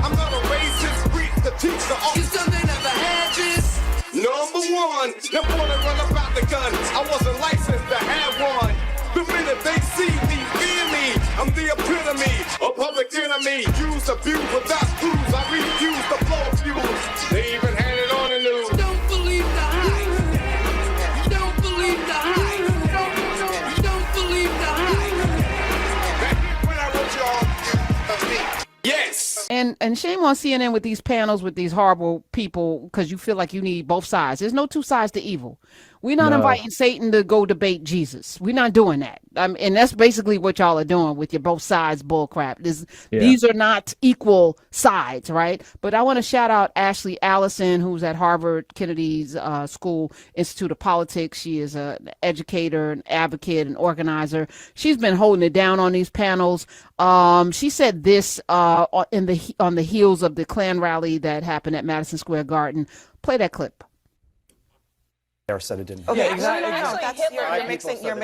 I'm not a racist, preach the teacher. You still they never had this. Number one, them wanna run about the gun. I wasn't licensed to have one. The minute they see me, fear me. I'm the epitome, a public enemy. Use, abuse, without clues. I refuse to blow fuse. They even had it on the news. Don't believe the hype. Don't believe the hype. Don't believe the hype. Back when I wrote y'all, yes. And shame on CNN with these panels with these horrible people because you feel like you need both sides. There's no two sides to evil. We're not inviting Satan to go debate Jesus. We're not doing that. And that's basically what y'all are doing with your both sides bull crap. These are not equal sides, right? But I want to shout out Ashley Allison, who's at Harvard Kennedy's School Institute of Politics. She is an educator, an advocate, an organizer. She's been holding it down on these panels. She said this on the heels of the Klan rally that happened at Madison Square Garden. Play that clip. Said it didn't. Okay, Yeah, exactly. no, that's, You're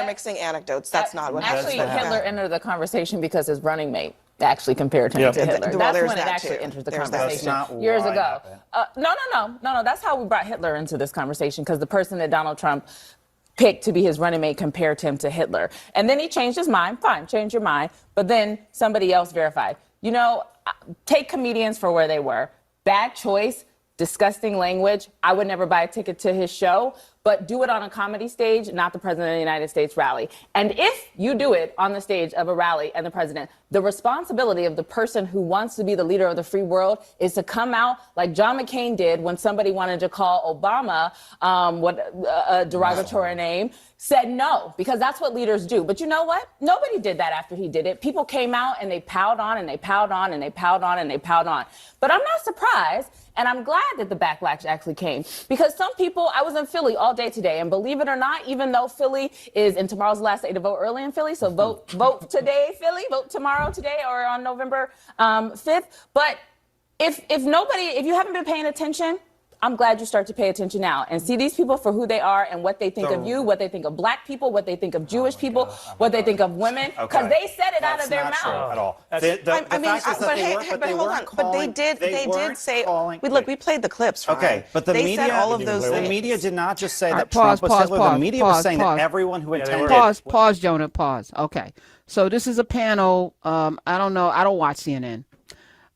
mixing anecdotes. That's not what actually Hitler entered the conversation because his running mate actually compared him to Hitler. That's when it actually entered the conversation years ago. No. That's how we brought Hitler into this conversation because the person that Donald Trump picked to be his running mate compared him to Hitler. And then he changed his mind. Fine, change your mind. But then somebody else verified. You know, take comedians for where they were. Bad choice. Disgusting language. I would never buy a ticket to his show, but do it on a comedy stage, not the President of the United States rally. And if you do it on the stage of a rally and the president, the responsibility of the person who wants to be the leader of the free world is to come out like John McCain did when somebody wanted to call Obama a derogatory name, said no, because that's what leaders do. But you know what? Nobody did that after he did it. People came out and they piled on and they piled on and they piled on and they piled on. But I'm not surprised. And I'm glad that the backlash actually came because some people, I was in Philly all day today, and believe it or not, even though Philly is, and tomorrow's the last day to vote early in Philly, so vote today, Philly, vote tomorrow, today, or on November 5th. But if you haven't been paying attention, I'm glad you start to pay attention now and see these people for who they are and what they think of you, what they think of black people, what they think of Jewish people, what they think of women, because they said it out of their mouth. At all. But hold on. But they did say. Look, we played the clips. Right? Okay, but the media said all of those the things. media did not just say that Pause, Trump was Hitler. pause, The media pause, was saying pause. that everyone who attended. Pause, Jonah. Pause. Okay, so this is a panel. I don't know. I don't watch CNN,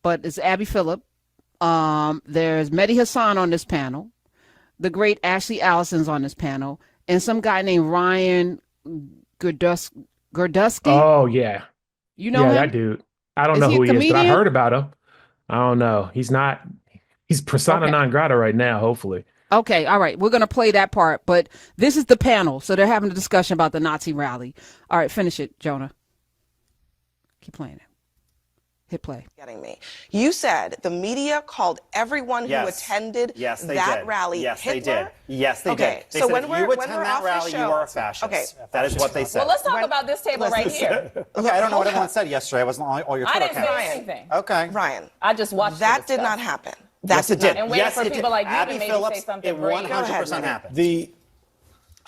but it's Abby Phillip. There's Mehdi Hasan on this panel. The great Ashley Allison's on this panel, and some guy named Ryan Gurdusky. Oh yeah, you know him? That dude. I don't know who he is, but I heard about him. I don't know. He's persona non grata right now. Hopefully. Okay, all right. We're gonna play that part, but this is the panel, so they're having a discussion about the Nazi rally. All right, finish it, Jonah. Keep playing it. Hit play. Getting me. You said the media called everyone who attended that rally Hitler? Yes, they did. They so said, when you attend that rally, you are a fascist. Okay. That is what they said. Well, let's talk about this table right here. Okay, I don't know what everyone said yesterday. I wasn't on all your Twitter accounts. I didn't say anything. Okay. Ryan. I just watched that. Did not happen. Yes, it did. And waiting for people like you Abby to maybe Phillips, say something it great. 100% happened.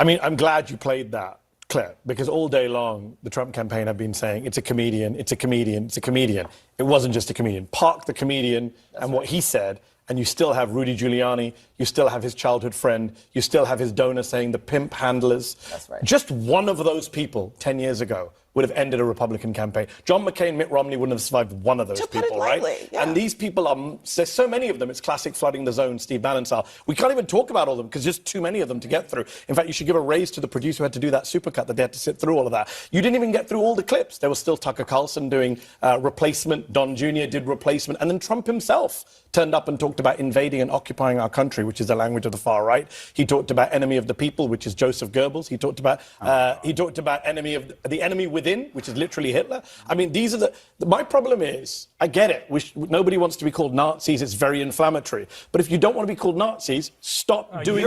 I'm glad you played that clip because all day long the Trump campaign have been saying it's a comedian, it's a comedian, it's a comedian. It wasn't just a comedian. Park the comedian and what he said, and you still have Rudy Giuliani, you still have his childhood friend, you still have his donor saying the pimp handlers. That's right. Just one of those people 10 years ago would have ended a Republican campaign. John McCain, Mitt Romney wouldn't have survived one of those people, right? Yeah. And these people there's so many of them, it's classic flooding the zone, Steve Bannon style. We can't even talk about all of them because there's too many of them to get through. In fact, you should give a raise to the producer who had to do that supercut that they had to sit through all of that. You didn't even get through all the clips. There was still Tucker Carlson doing replacement, Don Jr. did replacement, and then Trump himself turned up and talked about invading and occupying our country, which is the language of the far right. He talked about enemy of the people, which is Joseph Goebbels. He talked about enemy of the enemy within, which is literally Hitler. I mean, these are my problem is, I get it. Nobody wants to be called Nazis. It's very inflammatory. But if you don't want to be called Nazis, stop doing.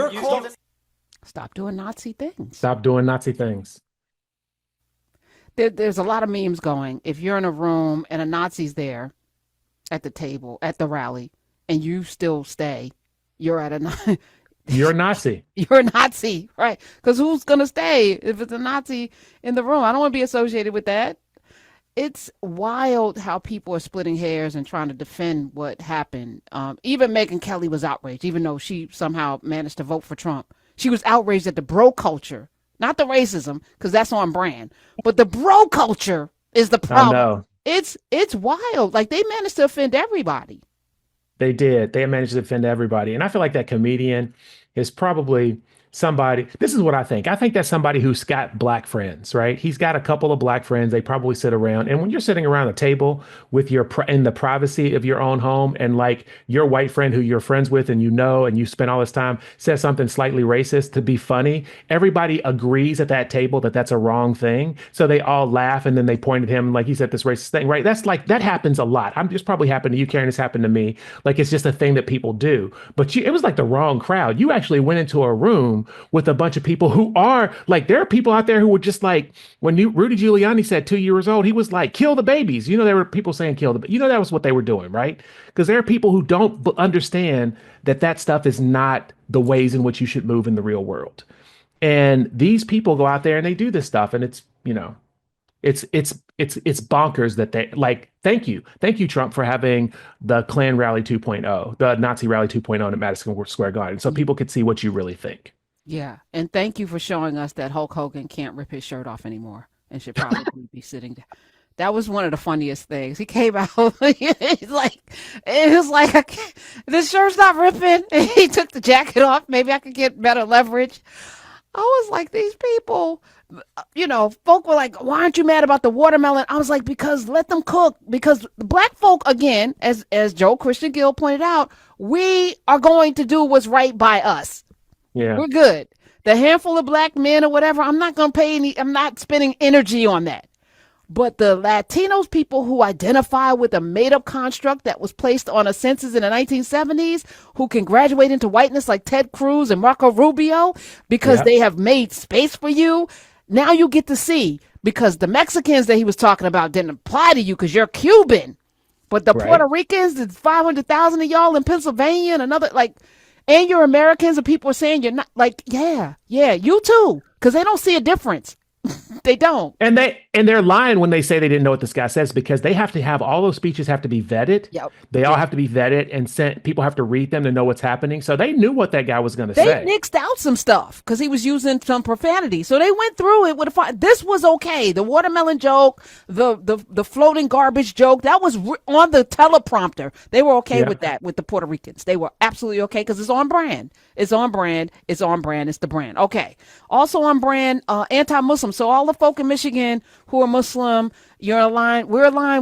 Stop doing Nazi things. Stop doing Nazi things. There's a lot of memes going. If you're in a room and a Nazi's there at the table, at the rally, and you still stay, you're a Nazi. You're a Nazi, right? Because who's going to stay if it's a Nazi in the room? I don't want to be associated with that. it's wild how people are splitting hairs and trying to defend what happened. Even Megyn Kelly was outraged, even though she somehow managed to vote for Trump. She was outraged at the bro culture, not the racism, because that's on brand, but the bro culture is the problem. I know. It's wild. Like, they managed to offend everybody. They did. They managed to offend everybody. And I feel like that comedian is probably somebody, this is what I think. I think that's somebody who's got black friends, right? He's got a couple of black friends. They probably sit around. And when you're sitting around a table with in the privacy of your own home, and like your white friend who you're friends with and and you spend all this time says something slightly racist to be funny, everybody agrees at that table that that's a wrong thing. So they all laugh, and then they point at him like he said this racist thing, right? That's like, that happens a lot. It's probably happened to you, Karen. It's happened to me. Like, it's just a thing that people do. But it was like the wrong crowd. You actually went into a room with a bunch of people who are like, there are people out there who were just like, when Rudy Giuliani said 2 years old, he was like, kill the babies. There were people saying kill the, that was what they were doing, right? Because there are people who don't understand that stuff is not the ways in which you should move in the real world. And these people go out there and they do this stuff, and it's bonkers that they like. Thank you, Trump, for having the Klan rally 2.0, the Nazi rally 2.0 at Madison Square Garden, so people could see what you really think. Yeah, and thank you for showing us that Hulk Hogan can't rip his shirt off anymore and should probably be sitting down. That was one of the funniest things. He came out, it was like, this shirt's not ripping. And he took the jacket off. Maybe I could get better leverage. I was like, these people, folk were like, why aren't you mad about the watermelon? I was like, because let them cook. Because black folk, again, as Joe Christian Gill pointed out, we are going to do what's right by us. Yeah, we're good. The handful of black men or whatever, I'm not going to pay I'm not spending energy on that. But the Latinos, people who identify with a made-up construct that was placed on a census in the 1970s, who can graduate into whiteness like Ted Cruz and Marco Rubio because they have made space for you, now you get to see, because the Mexicans that he was talking about didn't apply to you because you're Cuban. But the Puerto Ricans, there's 500,000 of y'all in Pennsylvania and another, and you're Americans, and people are saying you're not, you too, because they don't see a difference. They don't. And they're lying when they say they didn't know what this guy says, because they have to have all those speeches have to be vetted. Yep. They all have to be vetted and sent. People have to read them to know what's happening. So they knew what that guy was going to say. They nixed out some stuff because he was using some profanity. So they went through it with this was okay. The watermelon joke, the floating garbage joke, that was on the teleprompter. They were okay with that, with the Puerto Ricans. They were absolutely okay because it's on brand. It's on brand. It's on brand. It's the brand. Okay. Also on brand, anti-Muslim. So all the folk in Michigan who are Muslim, we're aligned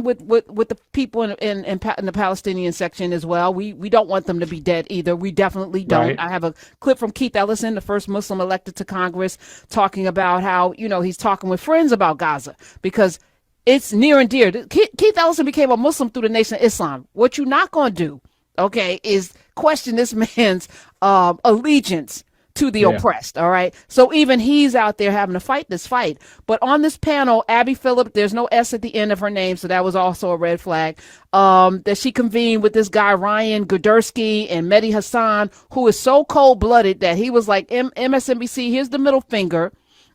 with the people in the Palestinian section as well. We don't want them to be dead either. We definitely don't. Right. I have a clip from Keith Ellison, the first Muslim elected to Congress, talking about how, he's talking with friends about Gaza because it's near and dear. Keith Ellison became a Muslim through the Nation of Islam. What you're not going to do, okay, is question this man's allegiance to the oppressed. All right. So even he's out there having to fight this fight. But on this panel, Abby Phillip, there's no S at the end of her name. So that was also a red flag. That she convened with this guy, Ryan Gudersky and Mehdi Hasan, who is so cold blooded that he was like, MSNBC, here's the middle finger.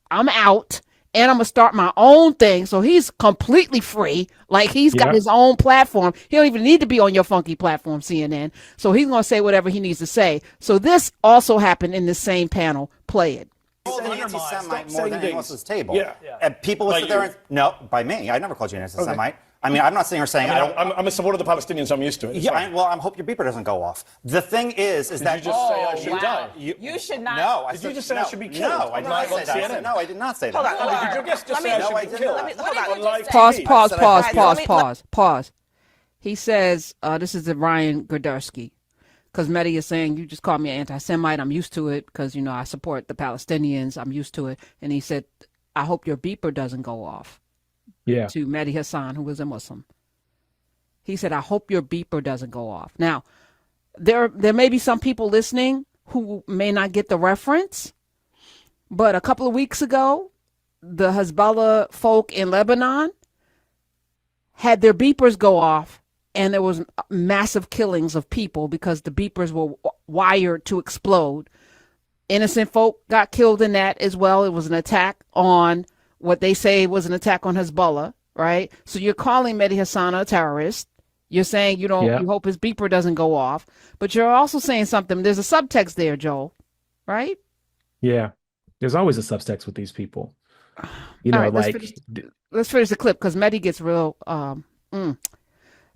I'm out. And I'm going to start my own thing. So he's completely free. Like he's got his own platform. He don't even need to be on your funky platform, CNN. So he's going to say whatever he needs to say. So this also happened in the same panel. Play it. An anti-Semite more than anyone else's table. Yeah. And people would sit there and, no, by me. I never called you an anti-Semite. Okay. I mean, I'm not sitting here saying I'm a supporter of the Palestinians, so I'm used to it. Yeah, I hope your beeper doesn't go off. The thing is that you just say I should die? You should not. No, did you just say I should be killed? No, I did not say that. No, I did not say that. Hold on. Did your guest just say I should be killed? Pause. He says, this is the Ryan Gudersky, because Mehdi is saying, you just called me an anti-Semite. I'm used to it because, I support the Palestinians. I'm used to it. And he said, I hope your beeper doesn't go off. Yeah. To Mehdi Hasan, who was a Muslim. He said, I hope your beeper doesn't go off. Now, there may be some people listening who may not get the reference, but a couple of weeks ago, the Hezbollah folk in Lebanon had their beepers go off, and there was massive killings of people because the beepers were wired to explode. Innocent folk got killed in that as well. It was an attack on what they say was an attack on Hezbollah, right? So you're calling Mehdi Hasan a terrorist. You're saying you hope his beeper doesn't go off, but you're also saying something. There's a subtext there, Joel, right? Yeah. There's always a subtext with these people. You know, right, like let's finish the clip because Mehdi gets real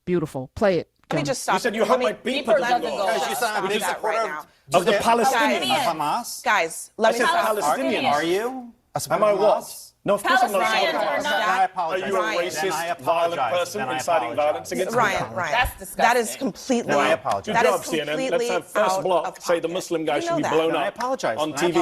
beautiful. Play it. Let me just stop. You said you hope my beeper doesn't go off. You sound like a supporter of the Palestinians. Hamas? Guys, let me stop. Palestinians. Are you? Am I what? No, of course I'm not. I apologize. Are you a racist, violent person inciting violence against Ryan? That's disgusting. That is completely. Then I apologize. Good job, CNN. Let's have first block say the Muslim guy should be blown up. I apologize. On TV.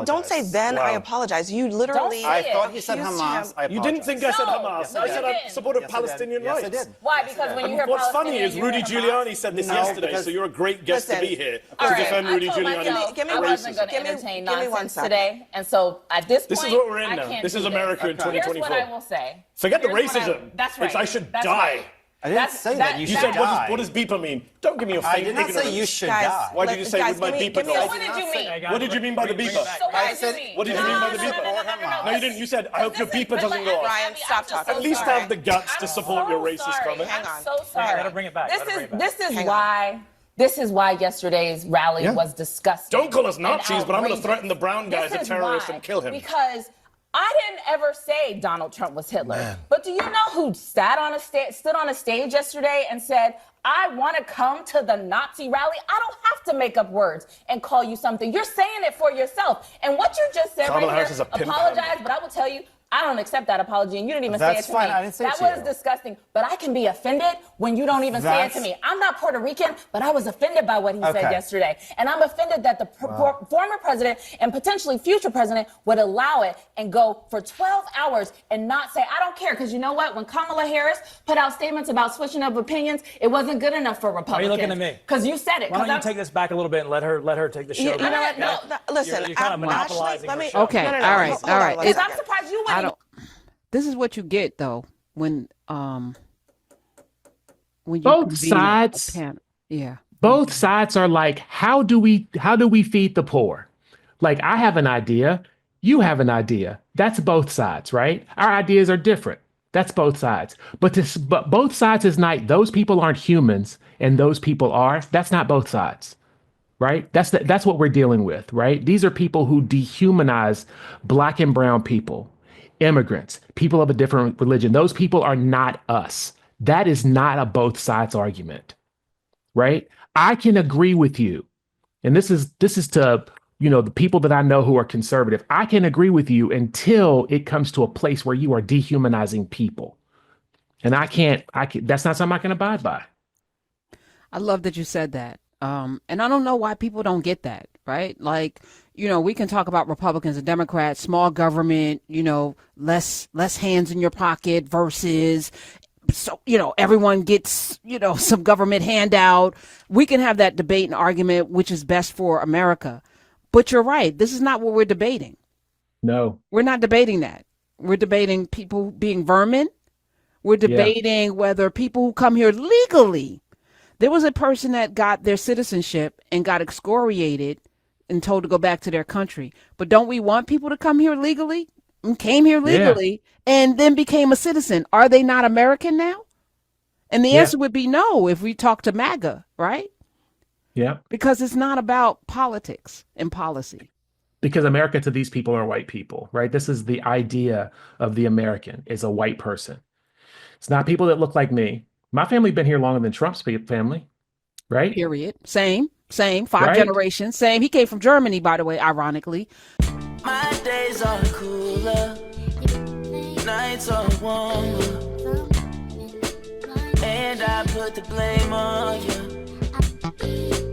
Don't say then I apologize. You literally. I thought you said Hamas. You didn't think I said Hamas. I said I supported Palestinian rights. Yes, I did. Why? Because when you hear what's funny Palestinian, is Rudy Giuliani said this yesterday, so you're a great guest to be here to defend Rudy Giuliani. I wasn't going to entertain nonsense today, and so at this point, this is what we're in now. This is America in 2024. Here's what I will say. Forget the racism. That's right. It's I should die. I didn't say that. You should die. What does beeper mean? Don't give me your fake ignorance. I did not say you should die. Why did you say with my beeper? So what did you mean? What did you mean by the beeper? So what did you mean? What did you mean by the beeper? No, you didn't. You said, I hope your beeper doesn't go off. Ryan, stop talking. At least have the guts to support your racist comment. Hang on. I'm so sorry. I gotta bring it back. This is why yesterday's rally was disgusting. Don't call us Nazis, but I'm going to threaten the brown guy as a terrorist and kill him. Because I didn't ever say Donald Trump was Hitler. Man. But do you know who stood on a stage yesterday and said, I want to come to the Nazi rally? I don't have to make up words and call you something. You're saying it for yourself. And what you just said Kamala right here, apologize, but I will tell you, I don't accept that apology, and you didn't even say it to me. I didn't say that was disgusting. But I can be offended when you don't even say it to me. I'm not Puerto Rican, but I was offended by what he said yesterday. And I'm offended that the former president and potentially future president would allow it and go for 12 hours and not say, I don't care. Because you know what? When Kamala Harris put out statements about switching up opinions, it wasn't good enough for Republicans. Why are you looking at me? Because you said it. Why don't you take this back a little bit and let her take the show? You know what? No, listen. You're kind of monopolizing Ashley, Okay, all right. Because I'm surprised you wouldn't. This is what you get though when you both sides. Both sides are like, how do we feed the poor? Like, I have an idea, you have an idea. That's both sides, right? Our ideas are different. That's both sides. But both sides is not, those people aren't humans and those people are. That's not both sides. Right? That's what we're dealing with, right? These are people who dehumanize Black and brown people, immigrants, people of a different religion. Those people are not us. That is not a both sides argument, right? I can agree with you. And this is to, the people that I know who are conservative. I can agree with you until it comes to a place where you are dehumanizing people. And I can't, that's not something I can abide by. I love that you said that. And I don't know why people don't get that, right? Like, we can talk about Republicans and Democrats, small government, less hands in your pocket versus, so, everyone gets, some government handout. We can have that debate and argument, which is best for America. But you're right. This is not what we're debating. No, we're not debating that. We're debating people being vermin. We're debating whether people who come here legally. There was a person that got their citizenship and got excoriated and told to go back to their country. But don't we want people to come here legally and came here legally and then became a citizen? Are they not American now? And the answer would be no if we talk to MAGA, right? Yeah. Because it's not about politics and policy. Because America to these people are white people, right? This is the idea of the American is a white person. It's not people that look like me. My family been here longer than Trump's family, right? Period. Same. 5 generations. Same. He came from Germany, by the way, ironically. My days are cooler, nights are warmer, and I put the blame on you.